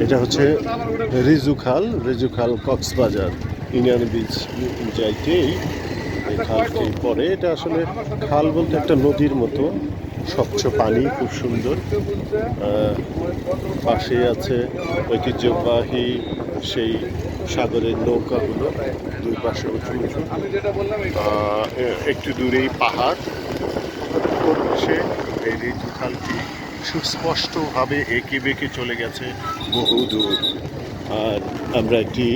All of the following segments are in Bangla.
এটা হচ্ছে রেজুখাল কক্সবাজার ইউনিয়ন বিচ যাইতেই এই খালটি পরে। এটা আসলে খাল বলতে একটা নদীর মতো, স্বচ্ছ পানি, খুব সুন্দর। পাশে আছে ঐতিহ্যবাহী সেই সাগরের নৌকাগুলো, দুই পাশে উঁচু উঁচু। একটু দূরেই পাহাড়। সে এই ঋতু খালটি সুস্পষ্টভাবে এঁকে বেঁকে চলে গেছে বহু দূর। আর আমরা একটি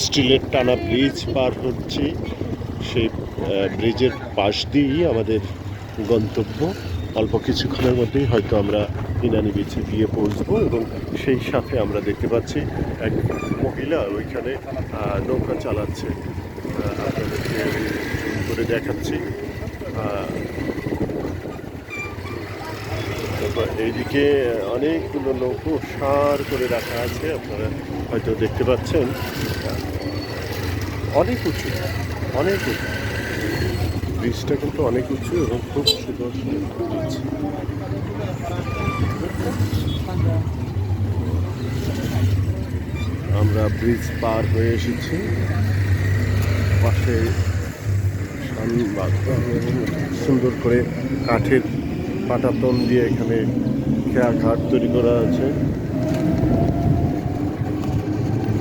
স্টিলের টানা ব্রিজ পার হচ্ছি। সেই ব্রিজের পাশ দিয়েই আমাদের গন্তব্য। অল্প কিছুক্ষণের মধ্যেই হয়তো আমরা ইনানি বিচে গিয়ে পৌঁছবো, এবং সেই সাথে আমরা দেখতে পাচ্ছি এক মহিলা ওইখানে নৌকা চালাচ্ছে। আপনাদেরকে জুম করে দেখাচ্ছি। তারপর এইদিকে অনেকগুলো নৌকো সার করে রাখা আছে, আপনারা হয়তো দেখতে পাচ্ছেন। অনেক উঁচু, অনেক উঁচু ব্রিজটা, কিন্তু অনেক উঁচু এবং খুব সুদর্শন ব্রিজ। আমরা ব্রিজ পার হয়ে এসেছি। পাশে সুন্দর করে কাঠের পাটাতন দিয়ে এখানে খেয়া ঘাট তৈরি করা আছে।